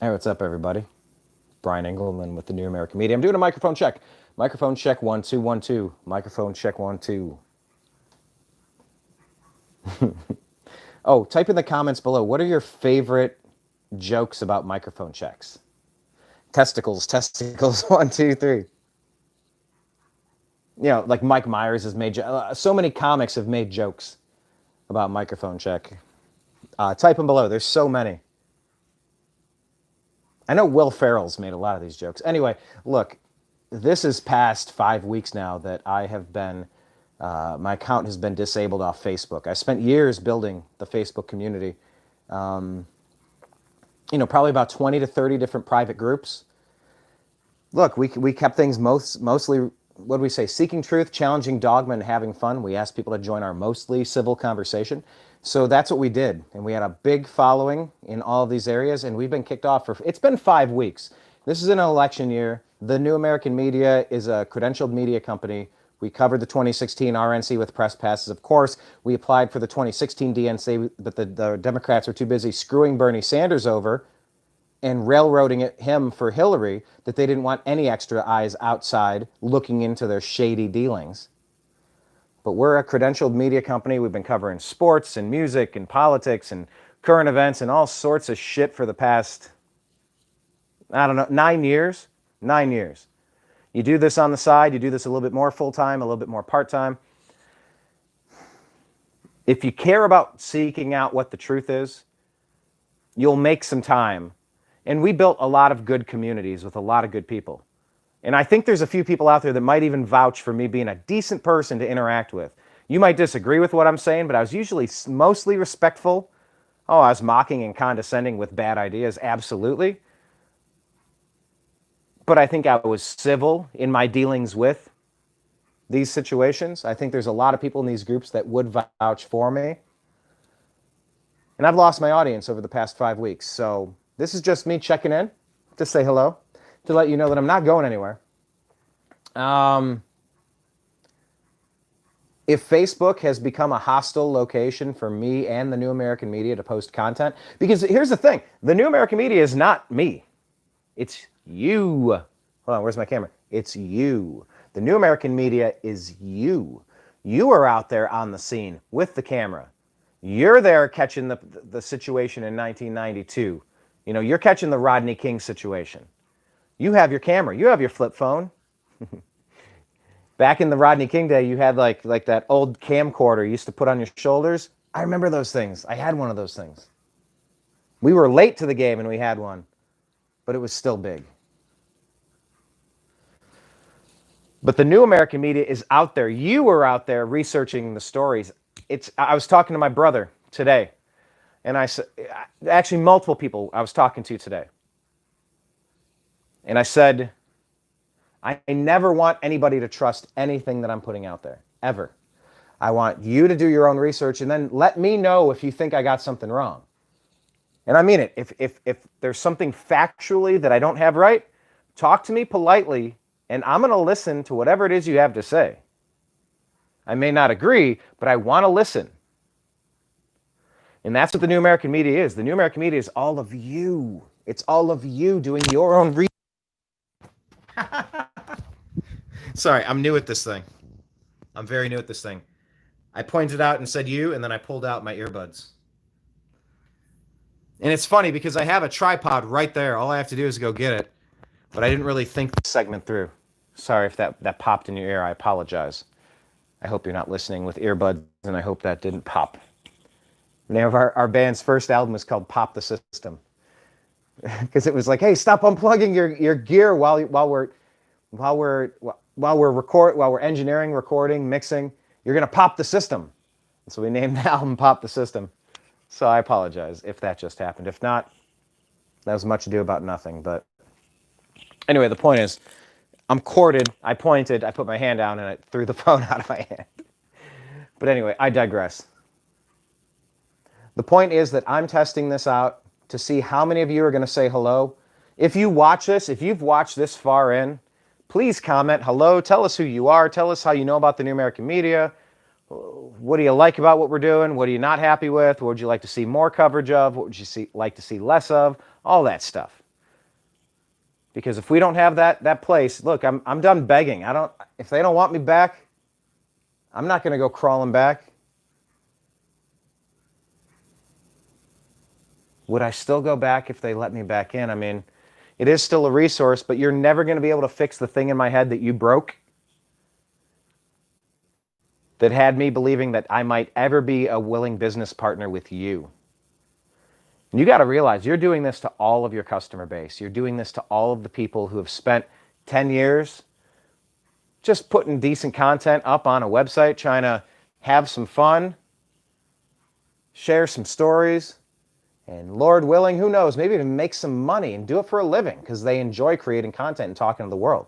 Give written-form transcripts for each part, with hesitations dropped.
Hey, what's up, everybody? Brian Engelman with the New American Media. I'm doing a microphone check. Microphone check 1 2 1 2. Microphone check 1 2. Oh, type in the comments below. What are your favorite jokes about microphone checks? Testicles, testicles. 1 2 3. Like Mike Myers has made. So many comics have made jokes about microphone check. Type them below. There's so many. I know Will Ferrell's made a lot of these jokes. Anyway, look, this is past 5 weeks now that I have been, my account has been disabled off Facebook. I spent years building the Facebook community. Probably about 20 to 30 different private groups. Look, we kept things mostly, what do we say, seeking truth, challenging dogma, and having fun. We asked people to join our mostly civil conversation. So that's what we did. And we had a big following in all of these areas. And we've been kicked off it's been 5 weeks. This is an election year. The New American Media is a credentialed media company. We covered the 2016 RNC with press passes, of course. We applied for the 2016 DNC, but the Democrats were too busy screwing Bernie Sanders over and railroading him for Hillary that they didn't want any extra eyes outside looking into their shady dealings. But we're a credentialed media company. We've been covering sports and music and politics and current events and all sorts of shit for the past, I don't know, 9 years. 9 years. You do this on the side, you do this a little bit more full time, a little bit more part time. If you care about seeking out what the truth is, you'll make some time. And we built a lot of good communities with a lot of good people. And I think there's a few people out there that might even vouch for me being a decent person to interact with. You might disagree with what I'm saying, but I was usually mostly respectful. Oh, I was mocking and condescending with bad ideas, absolutely. But I think I was civil in my dealings with these situations. I think there's a lot of people in these groups that would vouch for me. And I've lost my audience over the past 5 weeks. So this is just me checking in to say hello, to let you know that I'm not going anywhere. If Facebook has become a hostile location for me and the New American Media to post content, because here's the thing, the New American Media is not me. It's you. Hold on, where's my camera? It's you. The New American Media is you. You are out there on the scene with the camera. You're there catching the situation in 1992. You're catching the Rodney King situation. You have your camera. You have your flip phone. Back in the Rodney King day, you had like that old camcorder you used to put on your shoulders. I remember those things. I had one of those things. We were late to the game and we had one, but it was still big. But the New American Media is out there. You were out there researching the stories. I was talking to my brother today, and I said, actually multiple people I was talking to today. And I said, I never want anybody to trust anything that I'm putting out there, ever. I want you to do your own research and then let me know if you think I got something wrong. And I mean it. If there's something factually that I don't have right, talk to me politely, and I'm going to listen to whatever it is you have to say. I may not agree, but I want to listen. And that's what the New American Media is. The New American Media is all of you. It's all of you doing your own research. Sorry, I'm new at this thing. I'm very new at this thing. I pointed out and said you, and then I pulled out my earbuds. And it's funny because I have a tripod right there. All I have to do is go get it. But I didn't really think the segment through. Sorry if that popped in your ear. I apologize. I hope you're not listening with earbuds, and I hope that didn't pop. The name of our band's first album was called Pop the System. Because it was like, hey, stop unplugging your gear while we're engineering, recording, mixing. You're gonna pop the system. And so we named the album Pop the System. So I apologize if that just happened. If not, that was much ado about nothing. But anyway, the point is, I'm corded. I pointed. I put my hand down and I threw the phone out of my hand. But anyway, I digress. The point is that I'm testing this out to see how many of you are going to say hello. If you watch this, if you've watched this far in, please comment hello. Tell us who you are. Tell us how you know about the New American Media. What do you like about what we're doing? What are you not happy with? What would you like to see more coverage of? What would you like to see less of? All that stuff. Because if we don't have that place, look, I'm done begging. If they don't want me back, I'm not going to go crawling back. Would I still go back if they let me back in? I mean, it is still a resource, but you're never going to be able to fix the thing in my head that you broke that had me believing that I might ever be a willing business partner with you. And you got to realize you're doing this to all of your customer base. You're doing this to all of the people who have spent 10 years just putting decent content up on a website, trying to have some fun, share some stories, and Lord willing, who knows, maybe even make some money and do it for a living because they enjoy creating content and talking to the world.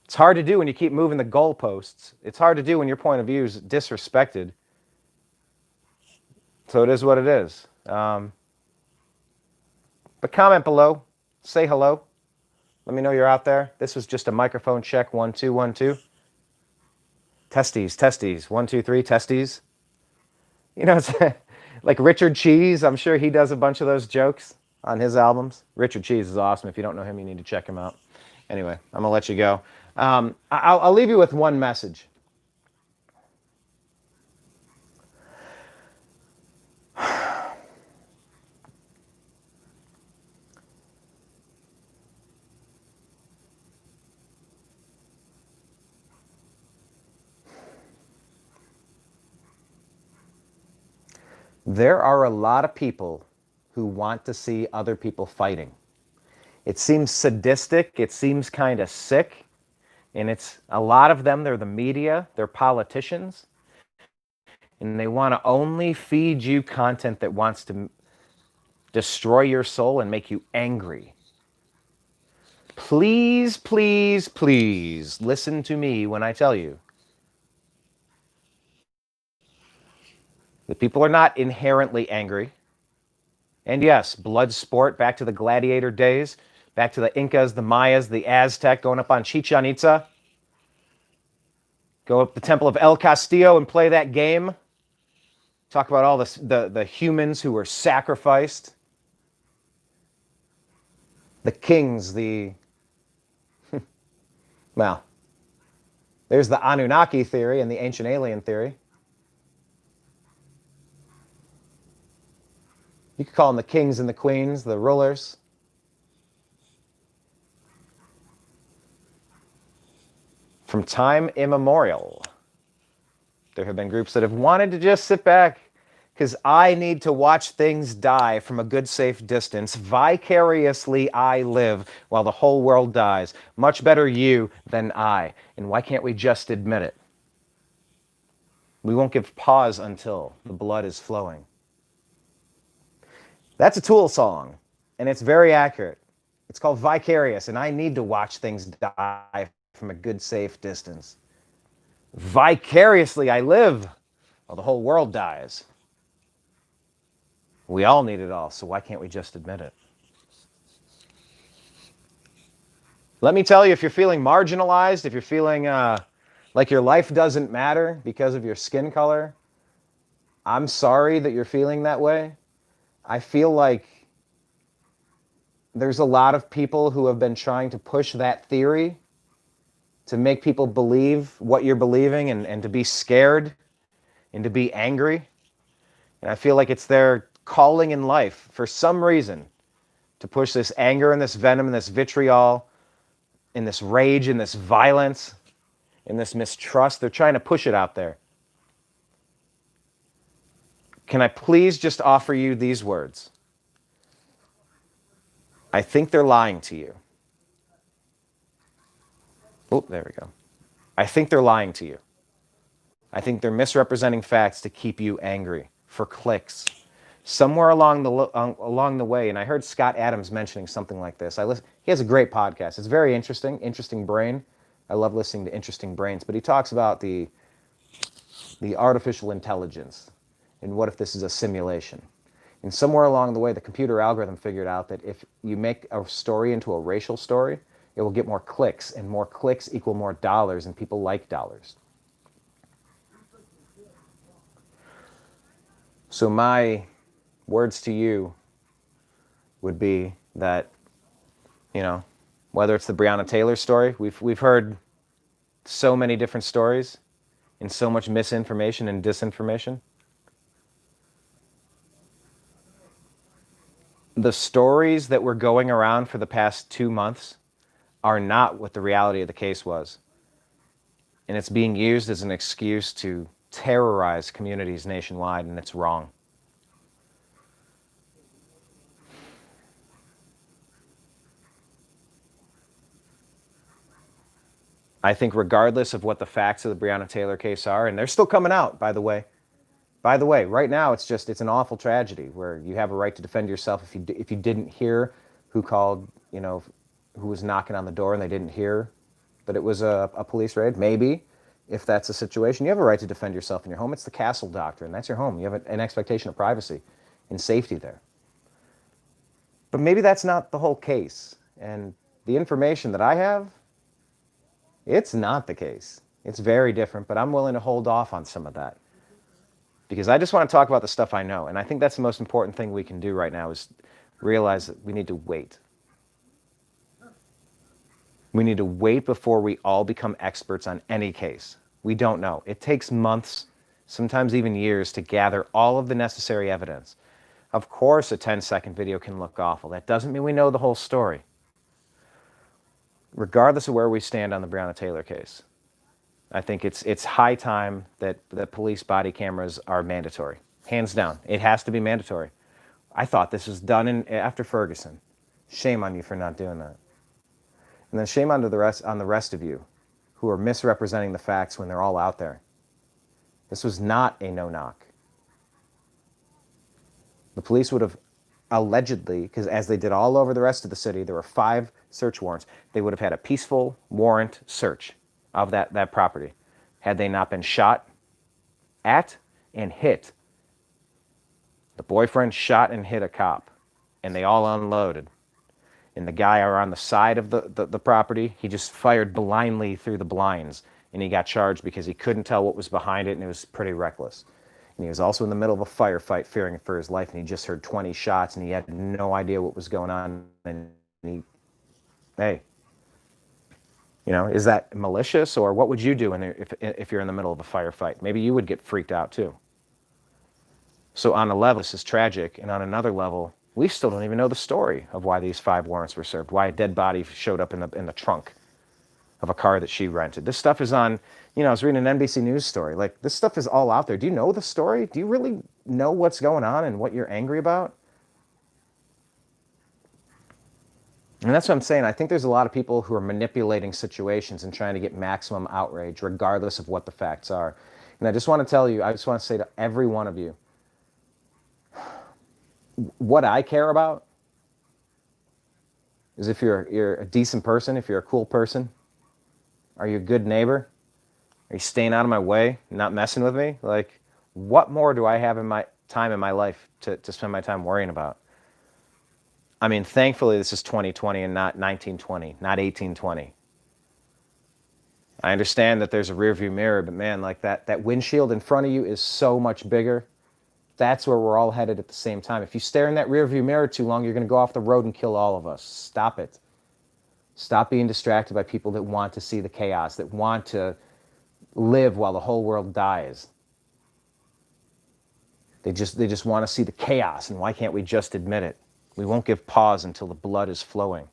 It's hard to do when you keep moving the goalposts. It's hard to do when your point of view is disrespected. So it is what it is. But comment below. Say hello. Let me know you're out there. This was just a microphone check. 1 2 1 2. Testes. 1 2 3. Testes. You know, it's like Richard Cheese. I'm sure he does a bunch of those jokes on his albums. Richard Cheese is awesome. If you don't know him, you need to check him out. Anyway, I'm gonna let you go. I'll leave you with one message. There are a lot of people who want to see other people fighting. It seems sadistic, it seems kind of sick, and it's a lot of them, they're the media, they're politicians, and they want to only feed you content that wants to destroy your soul and make you angry. Please, please, please listen to me when I tell you that people are not inherently angry. And yes, blood sport, back to the gladiator days, back to the Incas, the Mayas, the Aztec, going up on Chichen Itza, go up the Temple of El Castillo and play that game. Talk about all the humans who were sacrificed. The kings, well, there's the Anunnaki theory and the ancient alien theory. You could call them the kings and the queens, the rulers. From time immemorial, there have been groups that have wanted to just sit back because I need to watch things die from a good, safe distance. Vicariously, I live while the whole world dies. Much better you than I. And why can't we just admit it? We won't give pause until the blood is flowing. That's a Tool song, and it's very accurate. It's called Vicarious, and I need to watch things die from a good, safe distance. Vicariously, I live while the whole world dies. We all need it all, so why can't we just admit it? Let me tell you, if you're feeling marginalized, if you're feeling like your life doesn't matter because of your skin color, I'm sorry that you're feeling that way. I feel like there's a lot of people who have been trying to push that theory to make people believe what you're believing and to be scared and to be angry. And I feel like it's their calling in life, for some reason, to push this anger and this venom and this vitriol and this rage and this violence and this mistrust. They're trying to push it out there. Can I please just offer you these words? I think they're lying to you. Oh, there we go. I think they're lying to you. I think they're misrepresenting facts to keep you angry, for clicks. Somewhere along the way, and I heard Scott Adams mentioning something like this. He has a great podcast. It's very interesting brain. I love listening to interesting brains, but he talks about the artificial intelligence and what if this is a simulation. And somewhere along the way, the computer algorithm figured out that if you make a story into a racial story, it will get more clicks, and more clicks equal more dollars, and people like dollars. So my words to you would be that You know, whether it's the Breonna Taylor story, we've heard so many different stories and so much misinformation and disinformation. The stories that were going around for the past 2 months are not what the reality of the case was. And it's being used as an excuse to terrorize communities nationwide, and it's wrong. I think regardless of what the facts of the Breonna Taylor case are, and they're still coming out, by the way. By the way, right now it's an awful tragedy where you have a right to defend yourself. If you didn't hear who called, who was knocking on the door and they didn't hear that it was a police raid, maybe if that's a situation, you have a right to defend yourself in your home. It's the castle doctrine. That's your home. You have an expectation of privacy and safety there. But maybe that's not the whole case. And the information that I have, it's not the case. It's very different, but I'm willing to hold off on some of that because I just want to talk about the stuff I know. And I think that's the most important thing we can do right now is realize that we need to wait. We need to wait before we all become experts on any case. We don't know. It takes months, sometimes even years, to gather all of the necessary evidence. Of course, a 10-second video can look awful. That doesn't mean we know the whole story. Regardless of where we stand on the Breonna Taylor case, I think it's high time that police body cameras are mandatory. Hands down. It has to be mandatory. I thought this was done after Ferguson. Shame on you for not doing that. And then shame on the rest of you who are misrepresenting the facts when they're all out there. This was not a no-knock. The police would have allegedly, because as they did all over the rest of the city, there were 5 search warrants. They would have had a peaceful warrant search of that property had they not been shot at and hit. The boyfriend shot and hit a cop, and they all unloaded. And the guy on the side of the property, he just fired blindly through the blinds, and he got charged because he couldn't tell what was behind it, and it was pretty reckless. And he was also in the middle of a firefight, fearing for his life, and he just heard 20 shots, and he had no idea what was going on. And hey, is that malicious, or what would you do if you're in the middle of a firefight? Maybe you would get freaked out too. So on a level, this is tragic, and on another level, we still don't even know the story of why these 5 warrants were served, why a dead body showed up in the trunk of a car that she rented. This stuff is on, I was reading an NBC News story. Like, this stuff is all out there. Do you know the story? Do you really know what's going on and what you're angry about? And that's what I'm saying. I think there's a lot of people who are manipulating situations and trying to get maximum outrage, regardless of what the facts are. And I just want to say to every one of you, what I care about is if you're a decent person, if you're a cool person, are you a good neighbor? Are you staying out of my way, not messing with me? Like, what more do I have in my time in my life to spend my time worrying about? I mean, thankfully, this is 2020 and not 1920, not 1820. I understand that there's a rearview mirror, but man, like that windshield in front of you is so much bigger. That's where we're all headed at the same time. If you stare in that rearview mirror too long, you're going to go off the road and kill all of us. Stop it. Stop being distracted by people that want to see the chaos, that want to live while the whole world dies. They just want to see the chaos, and why can't we just admit it? We won't give pause until the blood is flowing.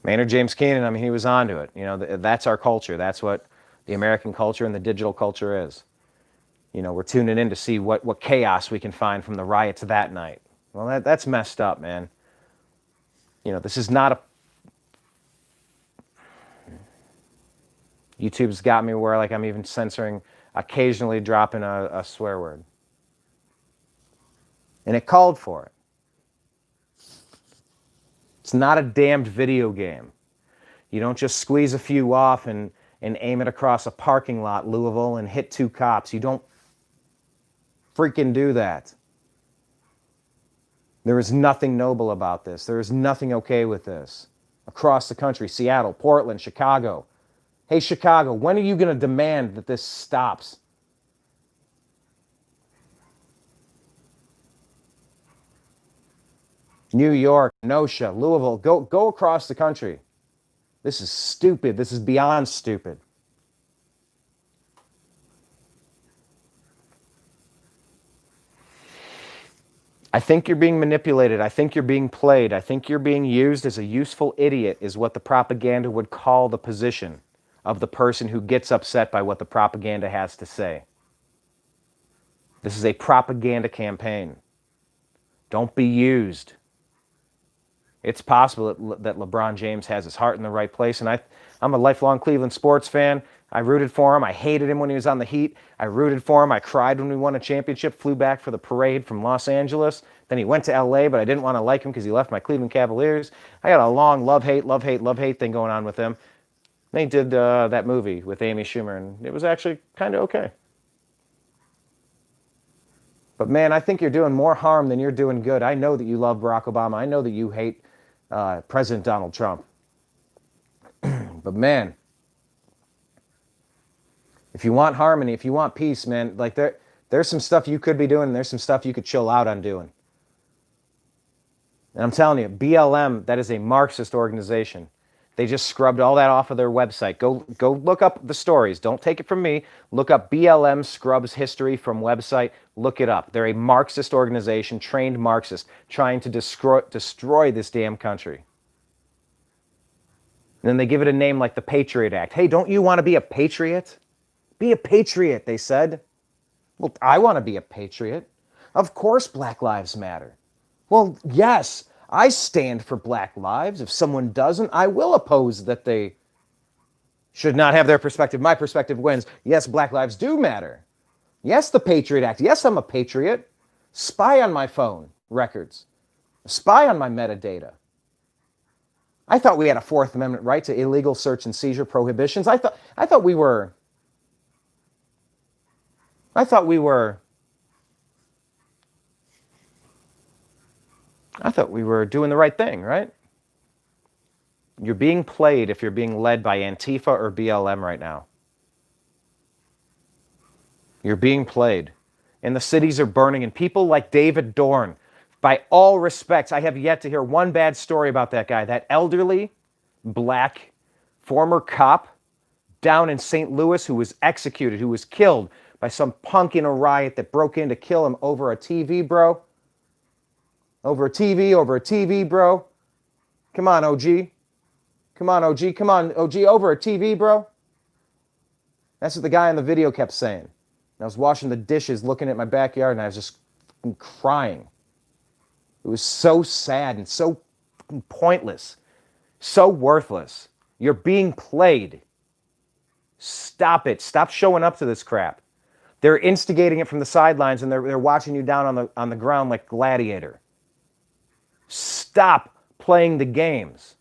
Maynard James Keenan, I mean, he was onto it. That's our culture. That's what the American culture and the digital culture is. We're tuning in to see what chaos we can find from the riots that night. Well, that's messed up, man. This is not a... YouTube's got me where, like, I'm even censoring, occasionally dropping a swear word. And it called for it. It's not a damned video game. You don't just squeeze a few off and aim it across a parking lot, Louisville, and hit 2 cops. You don't freaking do that. There is nothing noble about this. There is nothing okay with this. Across the country, Seattle, Portland, Chicago. Hey, Chicago, when are you going to demand that this stops? New York, Kenosha, Louisville, go across the country. This is stupid. This is beyond stupid. I think you're being manipulated. I think you're being played. I think you're being used as a useful idiot, is what the propaganda would call the position of the person who gets upset by what the propaganda has to say. This is a propaganda campaign. Don't be used. It's possible that LeBron James has his heart in the right place, and I'm a lifelong Cleveland sports fan. I rooted for him. I hated him when he was on the Heat. I rooted for him. I cried when we won a championship, flew back for the parade from Los Angeles. Then he went to LA, but I didn't want to like him because he left my Cleveland Cavaliers. I got a long love-hate thing going on with him. They did that movie with Amy Schumer, and it was actually kind of okay. But man, I think you're doing more harm than you're doing good. I know that you love Barack Obama. I know that you hate President Donald Trump. But man, if you want harmony, if you want peace, man, like there's some stuff you could be doing, and there's some stuff you could chill out on doing. And I'm telling you, BLM, that is a Marxist organization. They just scrubbed all that off of their website. Go look up the stories. Don't take it from me. Look up BLM scrubs history from website. Look it up. They're a Marxist organization, trained Marxists, trying to destroy this damn country. And then they give it a name like the Patriot Act. Hey, don't you want to be a patriot? Be a patriot, they said. Well, I want to be a patriot. Of course Black Lives Matter. Well, yes, I stand for Black lives. If someone doesn't, I will oppose that they should not have their perspective. My perspective wins. Yes, Black lives do matter. Yes, the Patriot Act. Yes, I'm a patriot. Spy on my phone records. Spy on my metadata. I thought we had a Fourth Amendment right to illegal search and seizure prohibitions. I thought we were doing the right thing, right? You're being played if you're being led by Antifa or BLM right now. You're being played. And the cities are burning, and people like David Dorn, by all respects, I have yet to hear one bad story about that guy, that elderly, black, former cop down in St. Louis who was executed, who was killed by some punk in a riot that broke in to kill him over a TV, bro. Over a TV, bro. Come on, OG. Come on, OG. Come on, OG. Over a TV, bro. That's what the guy in the video kept saying. And I was washing the dishes, looking at my backyard, and I was just crying. It was so sad and so pointless, so worthless. You're being played. Stop it. Stop showing up to this crap. They're instigating it from the sidelines, and they're watching you down on the ground like Gladiator. Stop playing the games.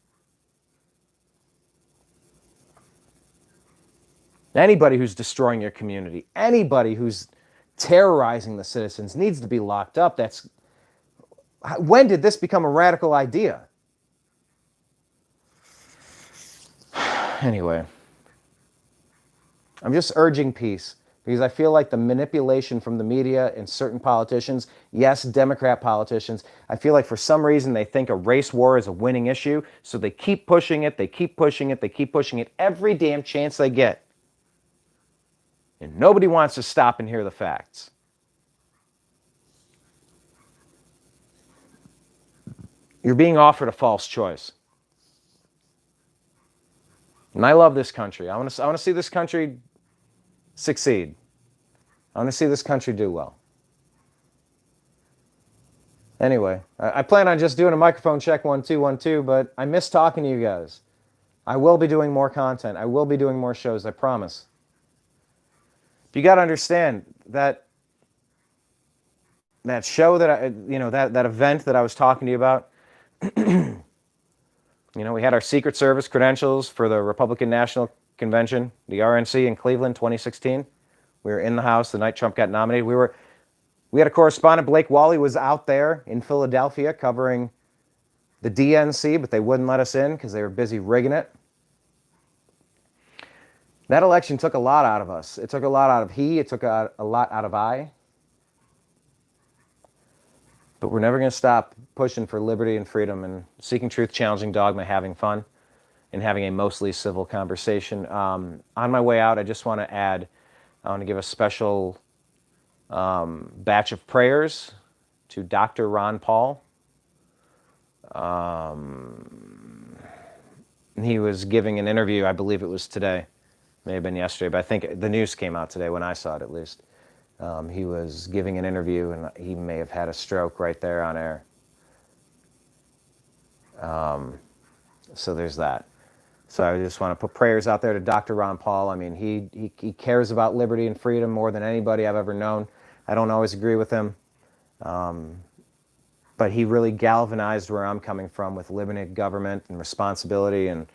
Anybody who's destroying your community, anybody who's terrorizing the citizens needs to be locked up. When did this become a radical idea? Anyway, I'm just urging peace because I feel like the manipulation from the media and certain politicians, yes, Democrat politicians, I feel like for some reason they think a race war is a winning issue, so they keep pushing it, they keep pushing it every damn chance they get. And nobody wants to stop and hear the facts. You're being offered a false choice. And I love this country. I want to see this country succeed. I want to see this country do well. Anyway, I plan on just doing a microphone check 1 2 1 2, but I miss talking to you guys. I will be doing more content. I will be doing more shows, I promise. But you got to understand that show that that event that I was talking to you about, we had our Secret Service credentials for the Republican National Convention, the RNC in Cleveland, 2016. We were in the House the night Trump got nominated. We had a correspondent, Blake Wally, was out there in Philadelphia covering the DNC, but they wouldn't let us in because they were busy rigging it. That election took a lot out of us. It took a lot out of he. It took a lot out of I. But we're never going to stop pushing for liberty and freedom and seeking truth, challenging dogma, having fun, and having a mostly civil conversation. On my way out, I just want to add, I want to give a special batch of prayers to Dr. Ron Paul. He was giving an interview, I believe it was today, may have been yesterday, but I think the news came out today when I saw it at least. He was giving an interview and he may have had a stroke right there on air. So there's that. So I just want to put prayers out there to Dr. Ron Paul. I mean, he cares about liberty and freedom more than anybody I've ever known. I don't always agree with him, but he really galvanized where I'm coming from with limited government and responsibility and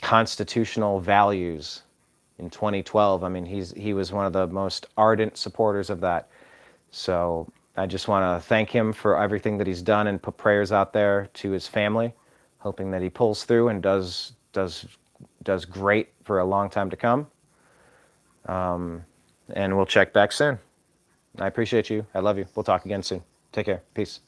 constitutional values in 2012. I mean, he was one of the most ardent supporters of that. So I just want to thank him for everything that he's done and put prayers out there to his family, hoping that he pulls through and does great for a long time to come. And we'll check back soon. I appreciate you. I love you. We'll talk again soon. Take care. Peace.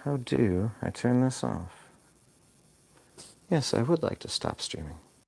How do I turn this off? Yes, I would like to stop streaming.